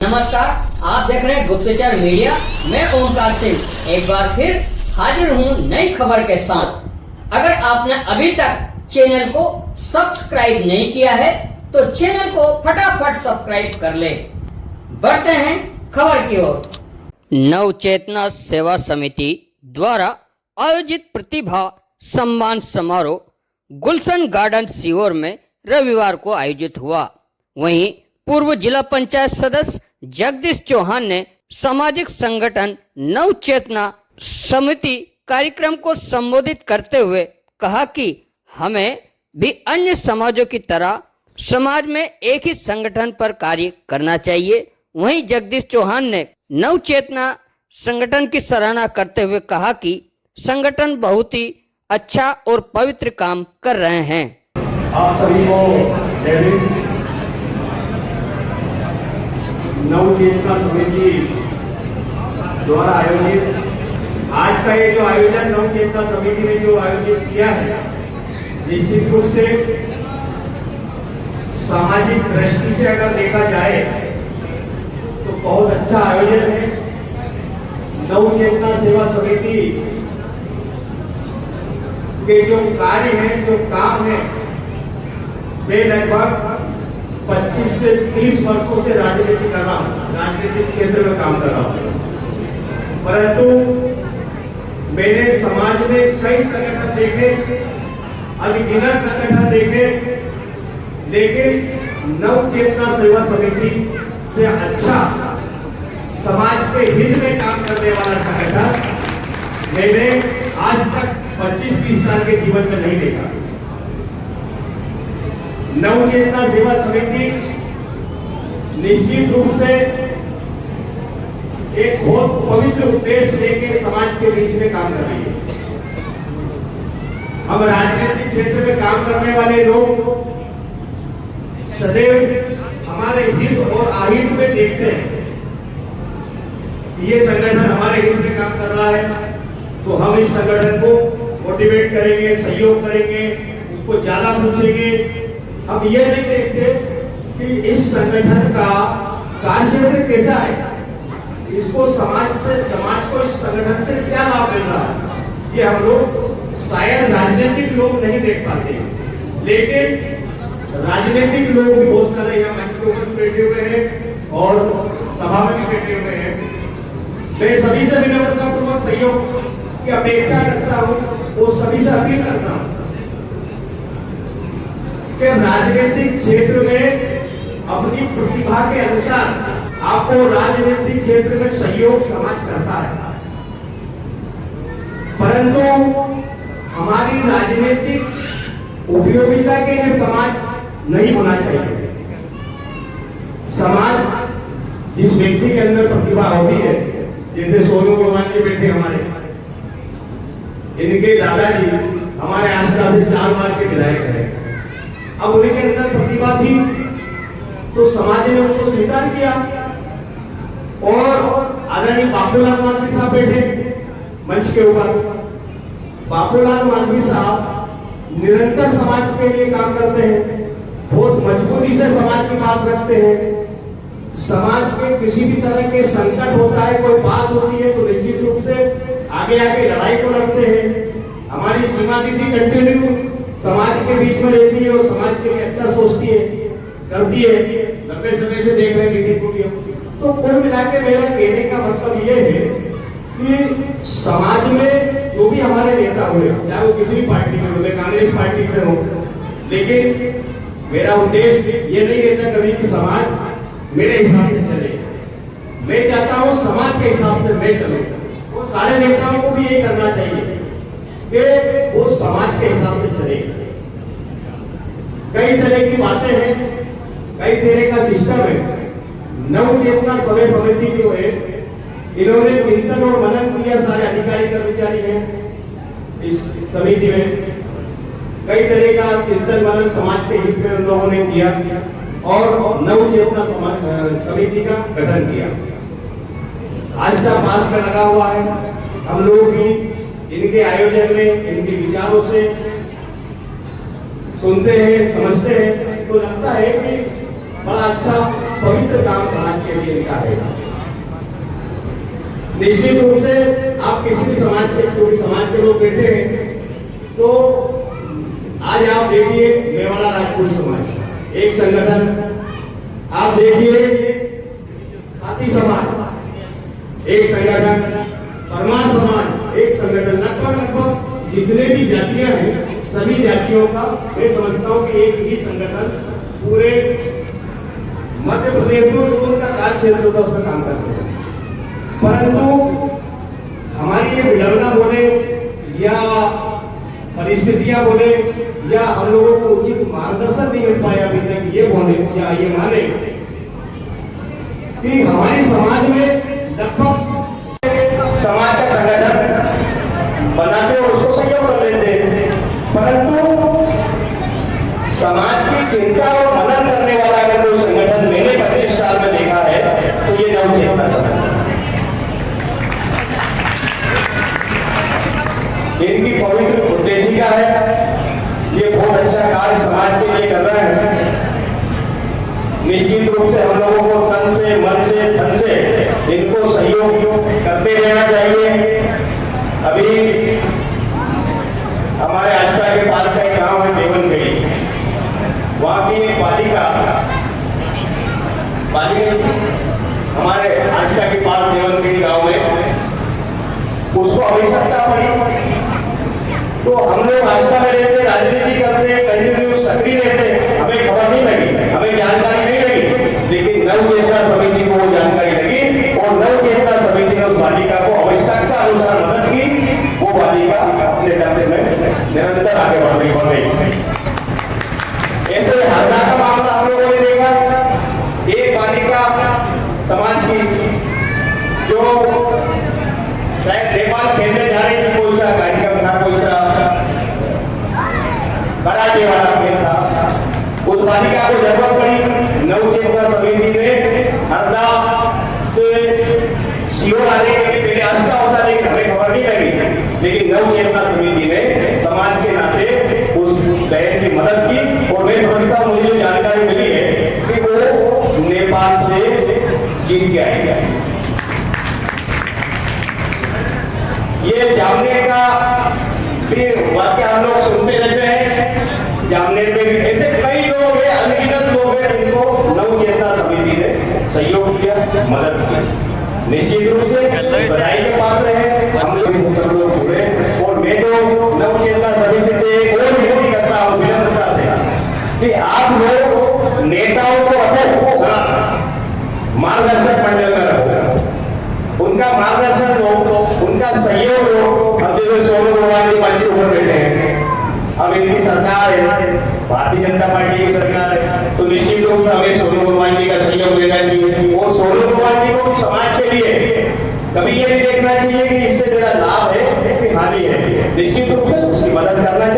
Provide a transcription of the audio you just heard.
नमस्कार, आप देख रहे हैं गुप्तचर मीडिया। मैं ओमकार सिंह एक बार फिर हाजिर हूँ नई खबर के साथ। अगर आपने अभी तक चैनल को सब्सक्राइब नहीं किया है तो चैनल को फटाफट सब्सक्राइब कर ले। बढ़ते हैं खबर की ओर। नव चेतना सेवा समिति द्वारा आयोजित प्रतिभा सम्मान समारोह गुलशन गार्डन सीहोर में रविवार को आयोजित हुआ। वहीं पूर्व जिला पंचायत सदस्य जगदीश चौहान ने सामाजिक संगठन नव चेतना समिति कार्यक्रम को संबोधित करते हुए कहा कि हमें भी अन्य समाजों की तरह समाज में एक ही संगठन पर कार्य करना चाहिए। वहीं जगदीश चौहान ने नव चेतना संगठन की सराहना करते हुए कहा कि संगठन बहुत ही अच्छा और पवित्र काम कर रहे हैं। आप सभी को नव चेतना समिति द्वारा आयोजित आज का ये जो आयोजन नव चेतना समिति ने जो आयोजित किया है, निश्चित रूप से सामाजिक दृष्टि से अगर देखा जाए तो बहुत अच्छा आयोजन है। नव चेतना सेवा समिति के जो कार्य हैं, जो काम है, वे लगभग 25 से 30 वर्षों से राजनीति कर रहा हूं, राजनीतिक क्षेत्र में काम कर रहा हूं। परंतु मैंने समाज में कई संगठन देखे, अनगिनत संगठन देखे, लेकिन नव चेतना सेवा समिति से अच्छा समाज के हित में काम करने वाला संगठन मैंने आज तक 25-30 साल के जीवन में नहीं देखा। नव चेतना सेवा समिति निश्चित रूप से एक बहुत पवित्र उद्देश्य लेके समाज के बीच में काम कर रही है। हम राजनीतिक क्षेत्र में काम करने वाले लोग सदैव हमारे हित और अहित में देखते हैं। ये संगठन हमारे हित में काम कर रहा है तो हम इस संगठन को मोटिवेट करेंगे, सहयोग करेंगे, उसको ज्यादा पूछेंगे। हम ये नहीं देखते कि इस संगठन का कार्यक्षेत्र कैसा है, इसको समाज को इस संगठन से क्या लाभ मिल रहा है, ये हम लोग शायद राजनीतिक लोग नहीं देख पाते। लेकिन राजनीतिक लोग भी बहुत सारे यहाँ मंच के ऊपर बैठे हुए हैं और सभा में भी बैठे हुए हैं। मैं सभी से विनम्रतापूर्वक सहयोग की अपेक्षा करता हूँ, वो सभी से अपील करता हूँ कि राजनीतिक क्षेत्र में अपनी प्रतिभा के अनुसार आपको राजनीतिक क्षेत्र में सहयोग समाज करता है, परंतु हमारी राजनीतिक उपयोगिता के लिए समाज नहीं होना चाहिए। समाज जिस व्यक्ति के अंदर प्रतिभा होती है, जैसे सोनू भगवान जी बैठे हमारे, इनके दादाजी हमारे आसपास से 4 बार के विधायक हैं। अब उनके अंदर प्रतिभा थी तो समाज ने उनको स्वीकार किया और आदरणीय बापूलाल मालवीय साहब बैठे मंच के ऊपर। बापूलाल मालवीय साहब निरंतर समाज के लिए काम करते हैं, बहुत मजबूती से समाज की बात रखते हैं। समाज के किसी भी तरह के संकट होता है, कोई बात होती है तो निश्चित रूप से आगे आके लड़ाई को लड़ते हैं। हमारी सीमा दीदी कंटिन्यू समाज के बीच में रहती है और समाज के लिए अच्छा सोचती है, करती है, लंबे समय से देख रहे दीदी को भी। तो कुल मिला के मेरा कहने का मतलब ये है कि समाज में जो भी हमारे नेता हुए, चाहे वो किसी भी पार्टी में हो, मैं कांग्रेस पार्टी से हूँ, लेकिन मेरा उद्देश्य ये नहीं रहता कभी कि समाज मेरे हिसाब से चले। मैं चाहता हूँ समाज के हिसाब से मैं चलूं। वो सारे नेताओं को भी यही करना चाहिए कि वो समाज के हिसाब से चले। कई तरह की बातें हैं, कई तरह का सिस्टम है। नव चेतना सेवा समिति जो है, इन्होंने चिंतन और मनन किया, सारे अधिकारी कर्मचारी हैं इस समिति में। कई तरह का चिंतन मनन समाज के हित में उन लोगों ने किया और नव चेतना समिति का गठन किया। आज का पास में लगा हुआ है। हम लोग भी इनके आयोजन में इनके विचारों से सुनते हैं, समझते हैं, तो लगता है कि बड़ा अच्छा पवित्र काम समाज के लिए इनका है। निश्चित रूप से आप किसी भी समाज के, कोई समाज के लोग बैठे हैं, तो आज आप देखिए मेवाड़ा राजपूत समाज एक संगठन, आप देखिए हाथी समाज एक संगठन, परमार समाज एक संगठन, लगभग जितने भी जातियां हैं सभी जातियों का मैं समझता हूं कि एक ही संगठन पूरे मध्य प्रदेश में जो उनका कार्य क्षेत्र होता है उसमें काम करते हैं। परंतु हमारी ये विडंबना बोले या परिस्थितियां बोले या हम लोगों को उचित मार्गदर्शन नहीं मिल पाया अभी तक, ये बोले या ये माने कि हमारे समाज में लगभग समाज का संगठन बनाते और उसको सहयोग कर लेते हैं, परंतु समाज की चिंता और मनन करने वाला अगर कोई संगठन मैंने 25 साल में देखा है तो ये नवचेतना समाज। इनकी पवित्र उद्देशिका है, ये बहुत अच्छा कार्य समाज के लिए कर रहे हैं। निश्चित रूप से हम लोगों को तन से, मन से, धन से इनको सहयोग करते रहना चाहिए। अभी हमारे आसपास के पास का एक गांव है देवनगढ़ी, वहां की एक बालिका हमारे आसपास के पास देवनगढ़ी गांव में उसको आवश्यकता पड़ी, तो हम लोग आस्था में रहते, राजनीति करते, कंटिन्यू सक्रिय रहते, हमें खबर नहीं लगी, हमें जानकारी नहीं लगी, लेकिन नवचेतना समिति को वो जानकारी लगी और नवचेतना समिति ने उस बालिका को आवश्यकता अनुसार मदद की। वो बालिका अपने लक्ष्य में निरंतर आगे बढ़ रही। ऐसे हरदा का मामला हम लोगों ने देखा, एक बालिका समाज की जो शायद नेपाल खेलने जा रही थी, कोई सा कार्यक्रम था, कोई सा कराटे वाला खेल था, उस बालिका को जरूरत पड़ी, नवचेतना समिति ने हरदा से सीओ आने के लिए पहले आस्था होता, लेकिन हमें खबर नहीं लगी, लेकिन नवचेतना समिति ने समाज के नाते उस बहन की मदद की और मैं समझता हूं मुझे जो जानकारी मिली है कि वो नेपाल से जीत के आई। ये जामनेर का भी वाक्य हम लोग सुनते रहते हैं, जामनेर में भी ऐसे कई लोग हैं, अनगिनत लोग हैं जिनको नवचेतना समिति ने सहयोग किया, मदद की। निश्चित रूप से बधाई के पात्र हैं हम लोग, सब लोग जुड़े। और मैं तो नवचेतना समिति से और विनती करता हूँ विनम्रता से कि आप लोग नेताओं को रखो, मार्गदर्शक मंडल में रखो, उनका मार्गदर्शन लो, उनका सहयोग लो। अब जैसे सोनू भगवान जी मंच के ऊपर बैठे हैं, अब इनकी सरकार है, भारतीय जनता पार्टी की सरकार है, तो निश्चित रूप से हमें सोनू भगवान जी का सहयोग लेना चाहिए और सोनू भगवान जी को भी समाज के लिए कभी ये नहीं देखना चाहिए कि इससे मेरा लाभ है कि हानि है, निश्चित रूप से उसकी मदद करना